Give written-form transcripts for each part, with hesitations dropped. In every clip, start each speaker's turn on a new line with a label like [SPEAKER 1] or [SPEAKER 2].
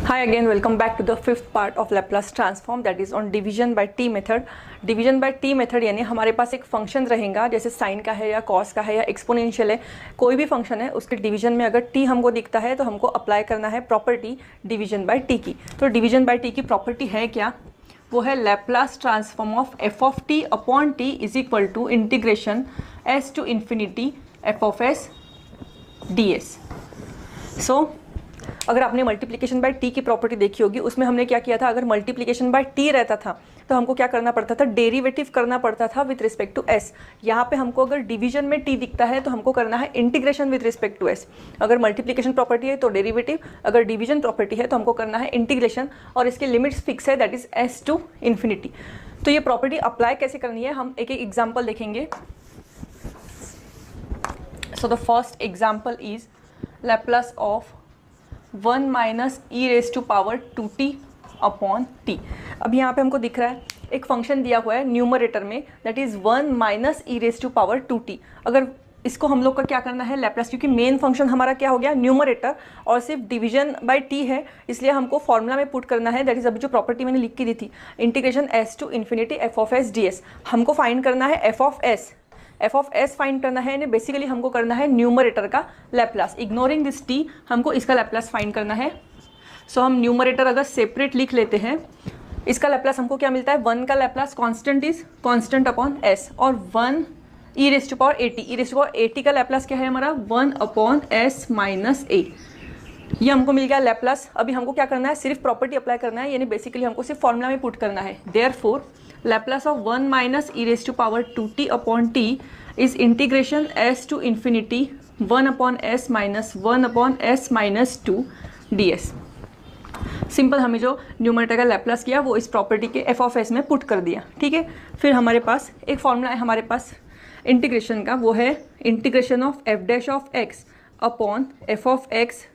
[SPEAKER 1] Hi again, welcome back to the fifth part of Laplace transform, that is on division by t method. Division by T method यानी हमारे पास एक function रहेगा, जैसे sign का है या कॉस का है या एक्सपोनेंशियल है, कोई भी फंक्शन है उसके डिवीजन में अगर टी हमको दिखता है तो हमको अप्लाई करना है प्रॉपर्टी डिवीजन बाय टी की। तो डिवीजन बाय टी की प्रॉपर्टी है क्या? वो है Laplace transform of F of T upon T is equal to integration S to infinity F of S D S. So अगर आपने मल्टीप्लिकेशन बाय टी की प्रॉपर्टी देखी होगी, उसमें हमने क्या किया था, अगर मल्टीप्लिकेशन बाय टी रहता था तो हमको क्या करना पड़ता था, डेरिवेटिव करना पड़ता था विथ रिस्पेक्ट टू एस। यहाँ पे हमको अगर डिवीजन में टी दिखता है तो हमको करना है integration with respect to S. अगर मल्टीप्लिकेशन प्रॉपर्टी है तो डेरिवेटिव, अगर डिवीजन प्रॉपर्टी है तो हमको करना है इंटीग्रेशन, और इसके लिमिट्स फिक्स है, that is S to infinity. तो ये प्रॉपर्टी अप्लाई कैसे करनी है, हम एक एक एग्जाम्पल देखेंगे। So the first example is Laplace of 1 minus E raise to power 2t upon T. अब यहाँ पे हमको दिख रहा है एक फंक्शन दिया हुआ है न्यूमरेटर में, that is 1 minus E raise to power 2t। अगर इसको हम लोग का क्या करना है लैप्लास, क्योंकि मेन फंक्शन हमारा क्या हो गया न्यूमरेटर और सिर्फ डिवीजन बाय टी है, इसलिए हमको फॉर्मूला में पुट करना है, दैट इज अभी जो प्रॉपर्टी मैंने लिख के दी थी, integration S to infinity F of S D S. हमको फाइंड करना है एफ ऑफ एस फाइंड करना है, यानी बेसिकली हमको करना है न्यूमरेटर का लैप्लास। इग्नोरिंग दिस टी हमको इसका लैप्लास फाइंड करना है। सो हम न्यूमरेटर अगर सेपरेट लिख लेते हैं, इसका लैप्लास हमको क्या मिलता है, 1 का Laplace constant is constant upon S, और 1 E raise to power 80, E raise to power 80 का लैप्लास क्या है हमारा 1 अपॉन एस माइनस ए। ये हमको मिल गया लैप्लास। अभी हमको क्या करना है, सिर्फ प्रॉपर्टी अप्लाई करना है, यानी बेसिकली हमको सिर्फ फॉर्मूला में पुट करना है। Therefore Laplace of 1 minus E raise to power 2t upon T is integration S to infinity 1 upon S minus 1 upon S minus 2 D S. Simple हमें जो न्यूमरेटर का लैप्लास किया वो इस प्रॉपर्टी के एफ ऑफ एस में put कर दिया, ठीक है। फिर हमारे पास एक फॉर्मूला है हमारे पास इंटीग्रेशन का, वो है integration of F dash of x upon F of x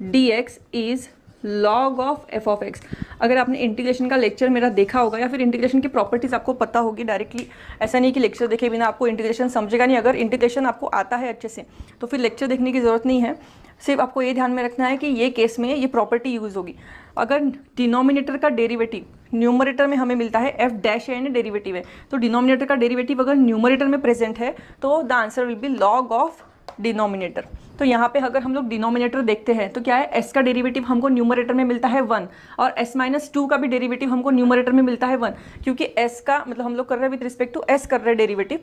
[SPEAKER 1] D x is log of F of x. अगर आपने इंटीग्रेशन का लेक्चर मेरा देखा होगा या फिर इंटीग्रेशन की प्रॉपर्टीज आपको पता होगी डायरेक्टली, ऐसा नहीं कि लेक्चर देखे बिना आपको इंटीग्रेशन समझेगा नहीं। अगर इंटीग्रेशन आपको आता है अच्छे से तो फिर लेक्चर देखने की ज़रूरत नहीं है, सिर्फ आपको ये ध्यान में रखना है कि ये केस में ये प्रॉपर्टी यूज़ होगी। अगर डिनोमिनेटर का डेरिवेटिव न्यूमरेटर में हमें मिलता है एफ डैश है, यानी डेरिवेटिव है, तो डिनोमिनेटर का डेरिवेटिव अगर न्यूमरेटर में प्रेजेंट है तो the answer will be log of denominator. तो यहाँ पे अगर हम लोग डिनोमिनेटर देखते हैं तो क्या है, s का डेरिवेटिव हमको न्यूमरेटर में मिलता है 1, और s माइनस 2 का भी डेरिवेटिव हमको न्यूमरेटर में मिलता है 1, क्योंकि s का मतलब हम लोग कर रहे हैं विद रिस्पेक्ट टू s कर रहे हैं डेरिवेटिव।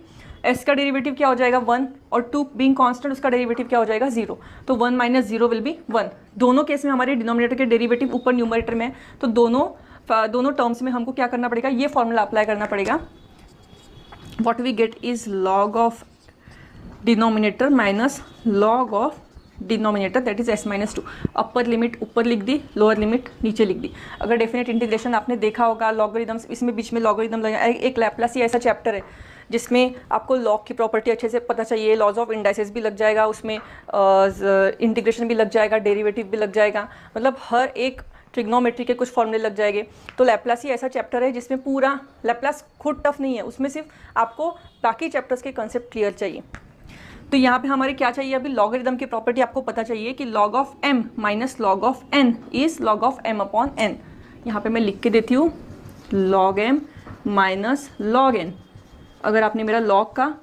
[SPEAKER 1] s का डेरिवेटिव क्या हो जाएगा 1, और 2 बीइंग कांस्टेंट उसका डेरिवेटिव क्या हो जाएगा 0, तो 1 माइनस 0 विल बी 1। दोनों केस में हमारे डिनोमिनेटर के डेरिवेटिव ऊपर न्यूमरेटर में है, तो दोनों टर्म्स में हमको क्या करना पड़ेगा, ये फॉर्मूला अप्लाई करना पड़ेगा। What we get is log of denominator minus log of denominator, that is s minus 2। Upper limit ऊपर लिख दी, लोअर लिमिट नीचे लिख दी। अगर डेफिनेट इंटीग्रेशन आपने देखा होगा, लॉगरिदम्स, इसमें बीच में लॉगरिदम लगा, एक लैप्लास ही ऐसा चैप्टर है जिसमें आपको लॉग की प्रॉपर्टी अच्छे से पता चाहिए, लॉज ऑफ इंडाइसेस भी लग जाएगा उसमें, इंटीग्रेशन भी लग जाएगा, डेरिवेटिव भी लग जाएगा, मतलब हर एक ट्रिग्नोमेट्री के कुछ फॉर्मूले लग जाएंगे। तो लैप्लास ही ऐसा चैप्टर है जिसमें पूरा लैप्लास खुद टफ नहीं है, उसमें सिर्फ आपको बाकी चैप्टर्स के कंसेप्ट क्लियर चाहिए। तो यहाँ पे हमारे क्या चाहिए, अभी लॉगरिदम की प्रॉपर्टी आपको पता चाहिए कि log of m minus log of n is log of m upon n। यहाँ पे मैं लिख के देती हूँ log m minus log n। अगर आपने मेरा लॉग का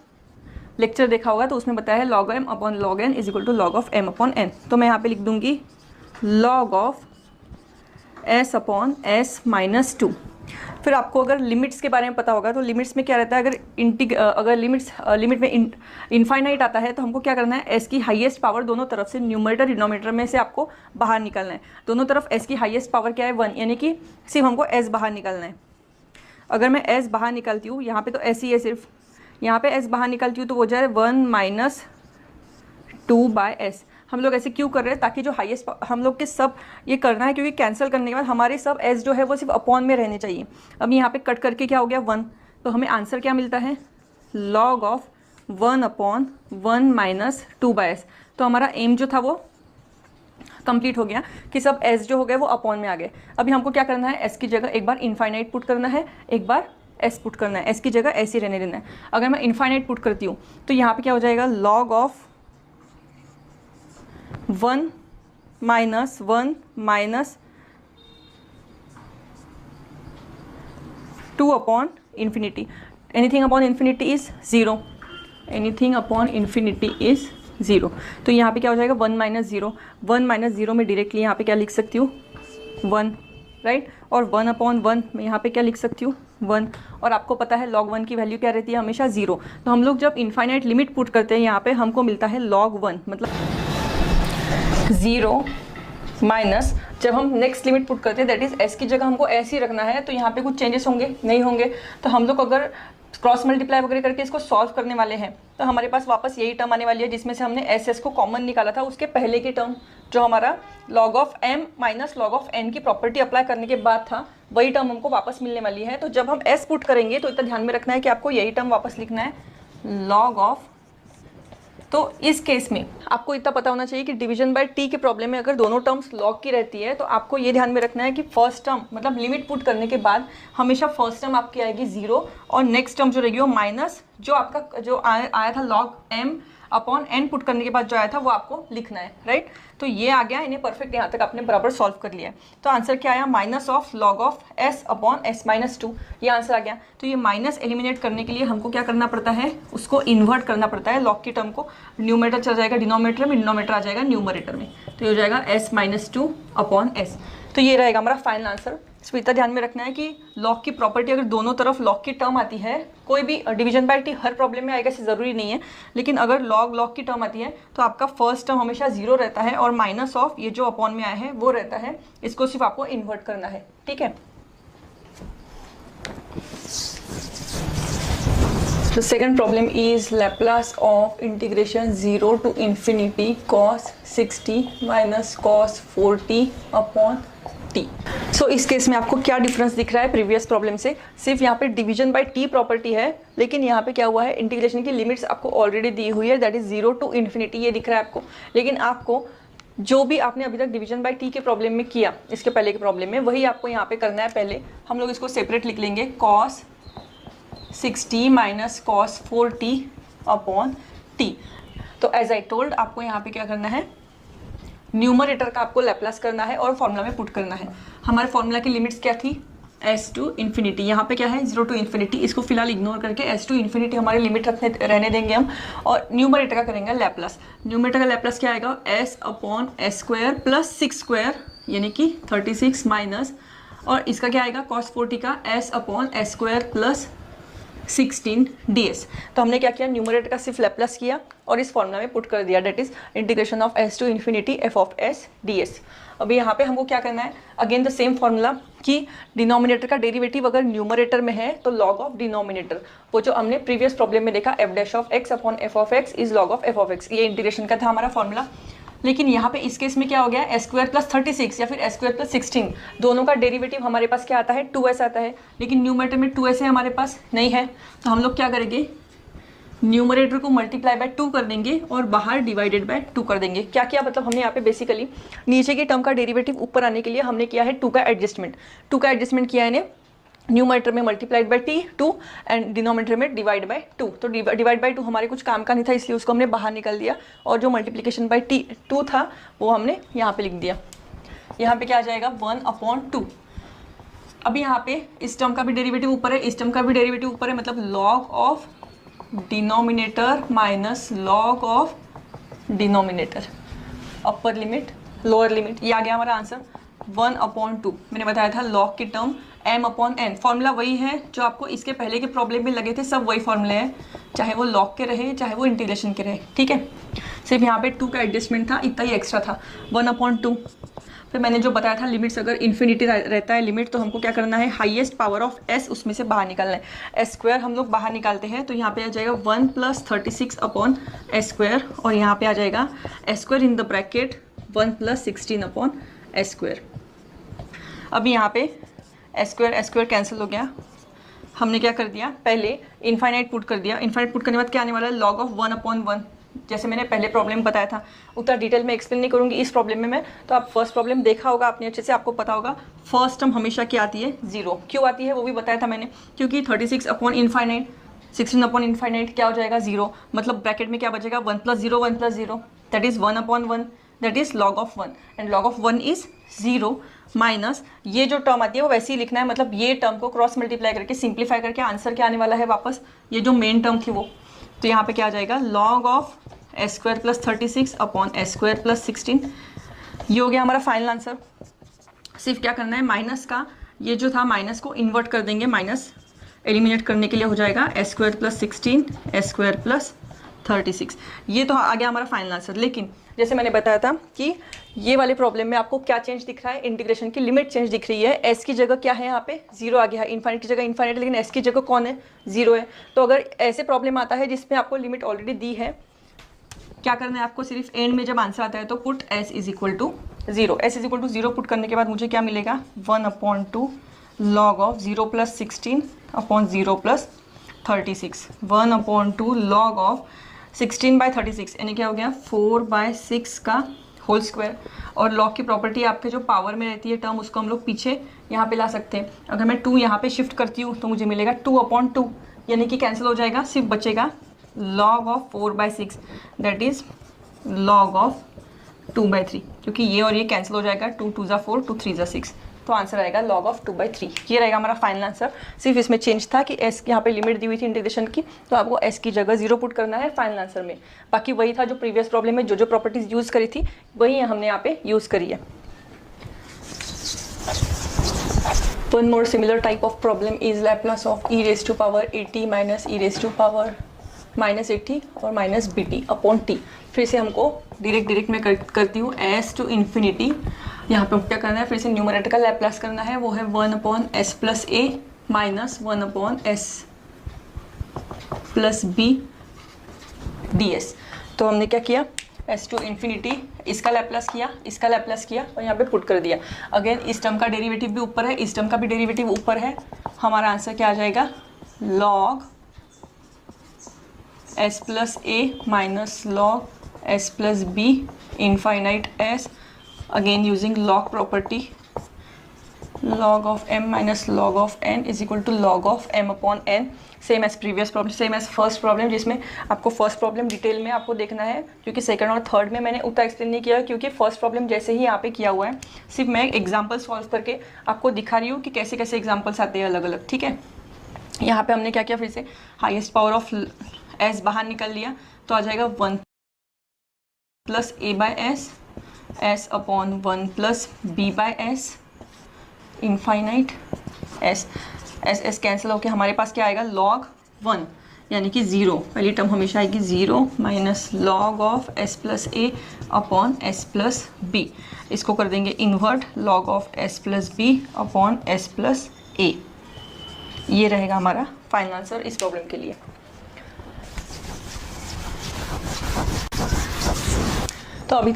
[SPEAKER 1] लेक्चर देखा होगा तो उसमें बताया है log m upon log n is equal to log of m upon n। तो मैं यहाँ पे लिख दूंगी log of s upon s minus 2। फिर आपको अगर लिमिट्स के बारे में पता होगा तो लिमिट्स में क्या रहता है, अगर लिमिट में इनफाइनाइट आता है तो हमको क्या करना है, s की हाईएस्ट पावर दोनों तरफ से न्यूमरेटर डिनोमिनेटर में से आपको बाहर निकालना है। दोनों तरफ s की हाईएस्ट पावर क्या है 1, यानी कि सिर्फ हमको s बाहर निकालना है। अगर मैं s बाहर निकालती हूँ, यहाँ पे तो s ही है सिर्फ, यहाँ पे s बाहर निकालती हूँ तो वो जाए 1 माइनस 2 बाय s। हम लोग ऐसे क्यों कर रहे हैं, ताकि जो हाईएस्ट हम लोग के सब ये करना है, क्योंकि कैंसिल करने के बाद हमारे सब s जो है वो सिर्फ अपॉन में रहने चाहिए। अब यहाँ पे कट करके क्या हो गया 1, तो हमें आंसर क्या मिलता है log of 1 upon 1 minus 2 by s। तो हमारा एम जो था वो कंप्लीट हो गया कि सब s जो हो गए वो अपॉन में आ गए। अभी हमको क्या करना है, s की जगह एक बार इनफाइनाइट पुट करना है, एक बार s पुट करना है, s की जगह s ही रहने देना है। अगर मैं इनफाइनाइट पुट करती हूँ तो यहाँ पे क्या हो जाएगा log of 1 minus 1 minus 2 upon infinity, anything upon infinity is 0, anything upon infinity is 0। तो यहाँ पे क्या हो जाएगा 1 माइनस 0, 1 माइनस 0 में डायरेक्टली यहाँ पे क्या लिख सकती हूँ 1, राइट। और 1 अपॉन 1 में यहाँ पे क्या लिख सकती हूँ 1, और आपको पता है log 1 की वैल्यू क्या रहती है हमेशा 0। तो हम लोग जब इनफाइनाइट लिमिट पुट करते हैं यहाँ पे हमको मिलता है log 1, मतलब 0 माइनस जब हम नेक्स्ट लिमिट पुट करते हैं दैट इज़ s की जगह हमको ऐसे ही रखना है, तो यहाँ पे कुछ चेंजेस होंगे नहीं होंगे। तो हम लोग अगर क्रॉस मल्टीप्लाई वगैरह करके इसको सॉल्व करने वाले हैं तो हमारे पास वापस यही टर्म आने वाली है जिसमें से हमने एस को कॉमन निकाला था, उसके पहले की टर्म जो हमारा log of m minus log of n की प्रॉपर्टी अप्लाई करने के बाद था, वही टर्म हमको वापस मिलने वाली है। तो जब हम s पुट करेंगे तो इतना ध्यान में रखना है कि आपको यही टर्म वापस लिखना है log ऑफ। तो इस केस में आपको इतना पता होना चाहिए कि डिवीजन बाय t के प्रॉब्लम में अगर दोनों टर्म्स log की रहती है तो आपको ये ध्यान में रखना है कि फर्स्ट टर्म मतलब लिमिट पुट करने के बाद हमेशा फर्स्ट टर्म आपकी आएगी 0 और नेक्स्ट टर्म जो रहेगी वो माइनस जो आपका जो आया था log m upon n put करने के बाद जो आया था वो आपको लिखना है, राइट। तो ये आ गया, इन्हें परफेक्ट यहाँ तक आपने बराबर सॉल्व कर लिया है। तो आंसर क्या आया minus of log of s upon s minus 2, ये आंसर आ गया। तो ये माइनस एलिमिनेट करने के लिए हमको क्या करना पड़ता है, उसको इन्वर्ट करना पड़ता है, log की टर्म को न्यूमरेटर चला जाएगा डिनोमिनेटर में, डिनोमिनेटर आ जाएगा न्यूमरेटर में, तो ये हो जाएगा s माइनस 2 अपॉन s। तो ये रहेगा हमारा फाइनल आंसर। इसमें इतना ध्यान में रखना है कि log की प्रॉपर्टी अगर दोनों तरफ log की टर्म आती है, कोई भी डिवीजन बाय t हर प्रॉब्लम में आएगा ऐसे ज़रूरी नहीं है, लेकिन अगर log की टर्म आती है तो आपका फर्स्ट टर्म हमेशा 0 रहता है और माइनस ऑफ ये जो अपॉन में आया है वो रहता है, इसको सिर्फ आपको इन्वर्ट करना है, ठीक है। The second problem is Laplace of integration 0 to infinity cos 60 minus cos 4t upon t। सो इस केस में आपको क्या डिफरेंस दिख रहा है प्रीवियस प्रॉब्लम से, सिर्फ यहाँ पे डिवीजन बाय t प्रॉपर्टी है, लेकिन यहाँ पे क्या हुआ है इंटीग्रेशन की लिमिट्स आपको ऑलरेडी दी हुई है, दैट इज 0 टू इन्फिनिटी, ये दिख रहा है आपको। लेकिन आपको जो भी आपने अभी तक डिवीजन बाय t के प्रॉब्लम में किया, इसके पहले के प्रॉब्लम में, वही आपको यहाँ पे करना है। पहले हम लोग इसको सेपरेट लिख लेंगे, cos 60 minus cos 4t upon t। तो एज आई टोल्ड आपको यहाँ पे क्या करना है, न्यूमरेटर का आपको लैप्लास करना है और फॉर्मूला में पुट करना है। हमारे फॉर्मूला की लिमिट्स क्या थी, s टू इन्फिनिटी, यहाँ पे क्या है 0 टू इन्फिनिटी, इसको फिलहाल इग्नोर करके s टू इन्फिनिटी हमारी लिमिट रहने देंगे हम, और न्यूमरेटर का करेंगे लैप्लास। न्यूमरेटर का लैप्लास क्या आएगा, s upon s square plus 6 square यानी कि 36 माइनस, और इसका क्या आएगा cos 4t का s upon s square plus 16 ds। तो हमने क्या किया, न्यूमरेटर का सिर्फ लैप्लास किया और इस फॉर्मूला में पुट कर दिया, that is integration of s to infinity f of s ds। अभी यहाँ पे हमको क्या करना है, अगेन द सेम फॉर्मूला कि डिनोमिनेटर का डेरिवेटिव अगर न्यूमरेटर में है तो log ऑफ डिनोमिनेटर, वो जो हमने प्रीवियस प्रॉब्लम में देखा f dash of x upon f of x is log of f of x, ये इंटीग्रेशन का था हमारा फॉर्मूला। लेकिन यहाँ पे इस केस में क्या हो गया, s स्क्वायर प्लस 36 या फिर s स्क्वायर प्लस 16, दोनों का डेरिवेटिव हमारे पास क्या आता है 2s आता है, लेकिन न्यूमरेटर में 2s है हमारे पास नहीं है। तो हम लोग क्या करेंगे, न्यूमरेटर को मल्टीप्लाई बाय 2 कर देंगे और बाहर डिवाइडेड बाय 2 कर देंगे। क्या किया, मतलब हमने यहाँ पे बेसिकली नीचे की टर्म का डेरिवेटिव ऊपर आने के लिए हमने किया है 2 का एडजस्टमेंट, 2 का एडजस्टमेंट किया है इन्हें, न्यूमरेटर में multiplied by t2 and denominator में डिवाइड बाय 2। तो डिवाइड बाय 2 हमारे कुछ काम का नहीं था, इसलिए उसको हमने बाहर निकाल दिया, और जो मल्टीप्लिकेशन बाय t2 था वो हमने यहाँ पे लिख दिया। यहाँ पे क्या आ जाएगा 1 अपॉन 2। अभी यहाँ पे इस टर्म का भी डेरिवेटिव ऊपर है, इस टर्म का भी डेरिवेटिव ऊपर है, मतलब log of denominator minus log of denominator, upper limit lower limit, ये आ गया हमारा आंसर 1 अपॉन 2। मैंने बताया था log की term m upon n, formula वही है जो आपको इसके पहले के प्रॉब्लम में लगे थे, सब वही फॉर्मूले हैं, चाहे वो log के रहे चाहे वो इंटीग्रेशन के रहे, ठीक है। सिर्फ यहाँ पे 2 का एडजस्टमेंट था, इतना ही एक्स्ट्रा था 1 अपॉन 2। फिर मैंने जो बताया था लिमिट्स अगर इन्फिनिटी रहता है लिमिट, तो हमको क्या करना है, हाईएस्ट पावर ऑफ s उसमें से बाहर निकालना है। s स्क्वायर हम लोग बाहर निकालते हैं तो यहाँ पे आ जाएगा 1 प्लस 36 अपॉन s स्क्वायर, और यहाँ पे आ जाएगा s square in the bracket 1 plus 16 upon s square. अभी यहाँ पे s स्क्वायर कैंसिल हो गया, हमने क्या कर दिया, पहले इनफाइनाइट पुट कर दिया। इनफाइनाइट पुट करने के बाद क्या आने वाला है, log ऑफ 1 अपॉन 1, जैसे मैंने पहले प्रॉब्लम बताया था। उतना डिटेल में एक्सप्लेन नहीं करूँगी इस प्रॉब्लम में मैं, तो आप फर्स्ट प्रॉब्लम देखा होगा आपने अच्छे से, आपको पता होगा फर्स्ट टर्म हमेशा क्या आती है 0। क्यों आती है वो भी बताया था मैंने, क्योंकि 36 अपॉन इनफाइनाइट 16 अपॉन इनफाइनाइट क्या हो जाएगा 0, मतलब ब्रैकेट में क्या बचेगा 1 plus 0 1 plus 0 that is 1 upon 1, that is log of 1 and log of 1 is 0 minus ये जो टर्म आती है वो वैसे ही लिखना है, मतलब ये टर्म को क्रॉस मल्टीप्लाई करके सिंप्लीफाई करके आंसर क्या आने वाला है वापस, ये जो मेन टर्म थी वो, तो यहाँ पे क्या आ जाएगा log of S square plus 36 upon S square plus 16। ये हो गया हमारा फाइनल आंसर। सिर्फ क्या करना है, माइनस का ये जो था माइनस को इन्वर्ट कर देंगे, माइनस एलिमिनेट करने के लिए हो जाएगा S square plus 16 S square plus 36। ये तो आ गया हमारा फाइनल आंसर। लेकिन जैसे मैंने बताया था कि ये वाले प्रॉब्लम में आपको क्या चेंज दिख रहा है, इंटीग्रेशन की लिमिट चेंज दिख रही है। एस की जगह क्या है, यहाँ पे जीरो आ गया है, इन्फाइनाइट की जगह इन्फाइनाइट, लेकिन एस की जगह कौन है, जीरो है। तो अगर ऐसे प्रॉब्लम आता है जिसमें आपको लिमिट ऑलरेडी दी है, क्या करना है आपको, सिर्फ एंड में जब आंसर आता है तो put S is equal to zero. S is equal to zero put करने के बाद मुझे क्या मिलेगा, 1/2 log of 0 plus 16 upon 0 plus 36, 1/2 log of 16/36 यानी क्या हो गया 4/6 का होल स्क्वायर। और लॉग की प्रॉपर्टी आपके जो पावर में रहती है टर्म, उसको हम लोग पीछे यहाँ पे ला सकते हैं। अगर मैं 2 यहाँ पे शिफ्ट करती हूँ तो मुझे मिलेगा 2/2 यानी कि कैंसिल हो जाएगा, सिर्फ बचेगा log of 4/6 that is log of 2/3, क्योंकि ये और ये कैंसिल हो जाएगा, 2 2 ज़ा 4 2 3 ज़ा 6, तो आंसर आएगा log ऑफ 2/3। ये रहेगा हमारा फाइनल आंसर। सिर्फ इसमें चेंज था कि s यहाँ पे लिमिट दी हुई थी इंटीग्रेशन की, तो आपको s की जगह 0 पुट करना है फाइनल आंसर में। बाकी वही था जो प्रीवियस प्रॉब्लम में जो जो प्रॉपर्टीज यूज़ करी थी वही हमने यहाँ पे यूज़ करी है। One more similar type of problem is Laplace of e raised to power at minus e raised to power minus at और minus bt upon t। फिर से हमको डायरेक्ट में करती हूँ s टू इन्फिनिटी। यहाँ पे क्या करना है, फिर से न्यूमरेटर का लैप्लास करना है, वो है 1/s plus a minus 1/s plus b ds। तो हमने क्या किया, s टू इन्फिनिटी इसका लैप्लास किया, इसका लैप्लास किया और यहाँ पे पुट कर दिया। अगेन इस टर्म का डेरिवेटिव भी ऊपर है, इस टर्म का भी डेरिवेटिव ऊपर है। हमारा आंसर क्या आ जाएगा, log s plus a minus log s plus b infinite s, again using log property, log of m minus log of n is equal to log of m upon n। Same as previous problem, same as first problem, जिसमें आपको first problem detail में आपको देखना है, क्योंकि second और third में मैंने उतना एक्सप्लेन नहीं किया, क्योंकि फर्स्ट प्रॉब्लम जैसे ही यहाँ पे किया हुआ है, सिर्फ मैं एग्जाम्पल सॉल्व करके आपको दिखा रही हूँ कि कैसे कैसे एग्जाम्पल्स आते हैं अलग अलग, ठीक है। यहाँ पे हमने क्या किया, फिर से हाइएस्ट पावर ऑफ s बाहर निकल लिया, तो आ जाएगा 1 plus a/s s upon 1 plus b/s infinite s s cancel होकर हमारे पास क्या आएगा, log 1 यानी कि 0, पहली टर्म हमेशा आएगी 0 minus log of s plus a upon s plus b। इसको कर देंगे invert, log of s plus b upon s plus a। ये रहेगा हमारा फाइनल आंसर इस प्रॉब्लम के लिए। तो अभी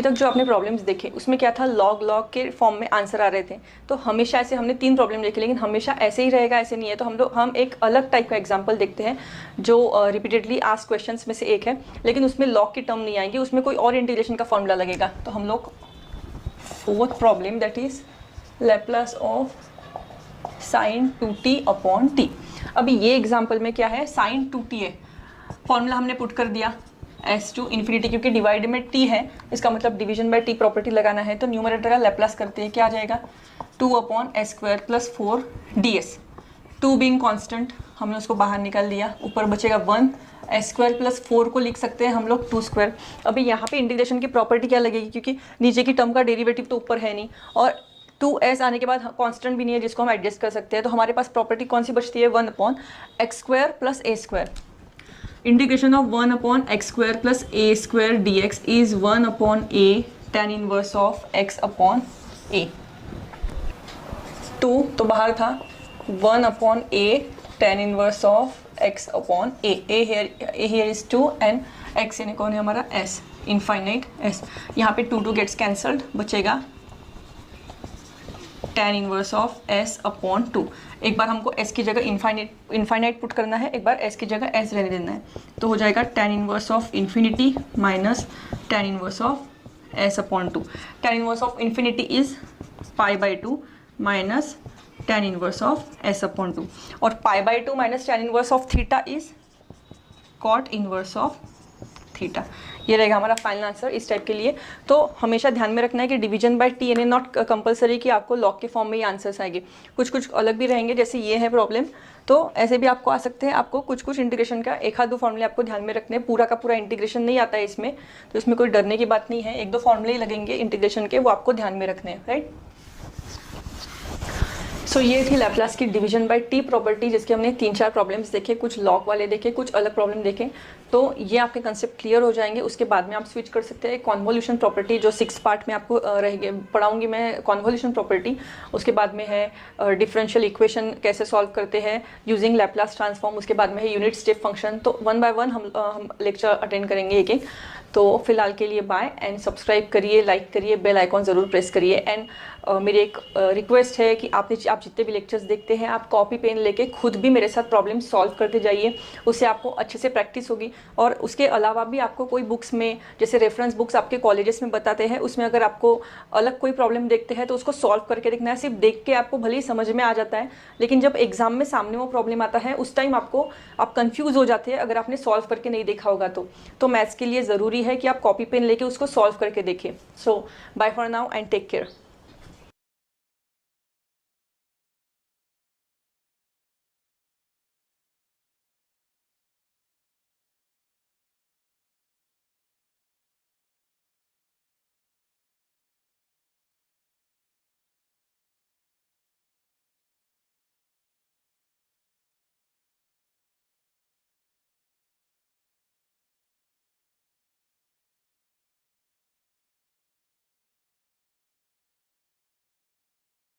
[SPEAKER 1] तक जो आपने प्रॉब्लम्स देखे उसमें क्या था, लॉग के फॉर्म में आंसर आ रहे थे। तो हमेशा ऐसे हमने 3 प्रॉब्लम देखे, लेकिन हमेशा ऐसे ही रहेगा ऐसे नहीं है। तो हम एक अलग टाइप का एग्जांपल देखते हैं जो रिपीटेडली आस्क क्वेश्चंस में से एक है, लेकिन उसमें लॉग की टर्म नहीं आएगी, उसमें कोई और इंटीग्रेशन का फॉर्मूला लगेगा। तो हम लोग 4th problem that is Laplace of sin 2t upon t। अभी ये एग्जाम्पल में क्या है, sin 2t है, फॉर्मूला हमने पुट कर दिया s टू इन्फिनिटी, क्योंकि डिवाइड में t है, इसका मतलब डिवीजन बाय t प्रॉपर्टी लगाना है। तो न्यूमरेटर का लैप्लास करते हैं, क्या आ जाएगा 2/s² plus 4 ds। 2 being constant हमने उसको बाहर निकाल दिया, ऊपर बचेगा 1, s² प्लस 4 को लिख सकते हैं हम लोग 2²। अभी यहाँ पे इंटीग्रेशन की प्रॉपर्टी क्या लगेगी, क्योंकि नीचे की टर्म का डेरिवेटिव तो ऊपर है नहीं और 2s आने के बाद कांस्टेंट भी नहीं है जिसको हम एडजस्ट कर सकते हैं। तो हमारे पास प्रॉपर्टी कौन सी बचती है, 1/x² plus a²। Integration of 1/x² plus a² dx is 1/a tan inverse of x upon a। तो बाहर था 1/a tan inverse of x upon a। a here is 2 and x यानी कौन है हमारा s, इनफाइनाइट s। यहाँ पे 2 gets cancelled, बचेगा tan inverse of s upon 2। एक बार हमको s की जगह इनफाइनाइट पुट करना है, एक बार s की जगह s रहने देना है, तो हो जाएगा tan inverse of infinity minus tan inverse of s upon 2। tan inverse of infinity is π/2 minus tan inverse of s upon 2, और π/2 minus tan inverse of theta is cot inverse of theta. ये रहेगा हमारा final answer इस type के लिए। तो हमेशा ध्यान में रखना है कि डिवीजन बाय टी यानी नॉट कंपलसरी कि आपको लॉग के फॉर्म में ही आंसर्स आएंगे, कुछ कुछ अलग भी रहेंगे, जैसे ये है प्रॉब्लम तो ऐसे भी आपको आ सकते हैं। आपको कुछ कुछ इंटीग्रेशन का एक आध दो फॉर्मूले आपको ध्यान में रखने हैं, पूरा का पूरा इंटीग्रेशन नहीं आता है इसमें, तो इसमें कोई डरने की बात नहीं है, एक दो फॉर्मूले ही लगेंगे इंटीग्रेशन के, वो आपको ध्यान में रखने हैं, राइट। सो ये थी लैपलास की डिवीजन बाय टी प्रॉपर्टी, जिसके हमने 3-4 प्रॉब्लम्स देखे, कुछ लॉग वाले देखे, कुछ अलग प्रॉब्लम देखे। तो ये आपके कंसेप्ट क्लियर हो जाएंगे। उसके बाद में आप स्विच कर सकते हैं कॉन्वोल्यूशन प्रॉपर्टी, जो 6 पार्ट में आपको रहेगी, पढ़ाऊंगी मैं कॉन्वोल्यूशन प्रॉपर्टी। उसके बाद में है डिफरेंशियल इक्वेशन कैसे सॉल्व करते हैं यूजिंग लैपलास ट्रांसफॉर्म। उसके बाद में है यूनिट स्टेप फंक्शन। तो 1 बाय 1 हम लेक्चर अटेंड करेंगे एक एक। तो फिलहाल के लिए बाय एंड सब्सक्राइब करिए, लाइक करिए, बेल आइकॉन ज़रूर प्रेस करिए। एंड मेरी एक रिक्वेस्ट है कि आप जितने भी लेक्चर्स देखते हैं आप कॉपी पेन लेके खुद भी मेरे साथ प्रॉब्लम सॉल्व करते जाइए, उससे आपको अच्छे से प्रैक्टिस होगी। और उसके अलावा भी आपको कोई बुक्स में, जैसे रेफरेंस बुक्स आपके कॉलेजेस में बताते हैं, उसमें अगर आपको अलग कोई प्रॉब्लम देखते हैं तो उसको सॉल्व करके देखना है। सिर्फ देख के आपको भले ही समझ में आ जाता है, लेकिन जब एग्जाम में सामने वो प्रॉब्लम आता है उस टाइम आप कंफ्यूज हो जाते हैं अगर आपने सॉल्व करके नहीं देखा होगा तो मैथ्स के लिए ज़रूरी है कि आप कॉपी पेन लेके उसको सॉल्व करके देखें। So bye for now and take care.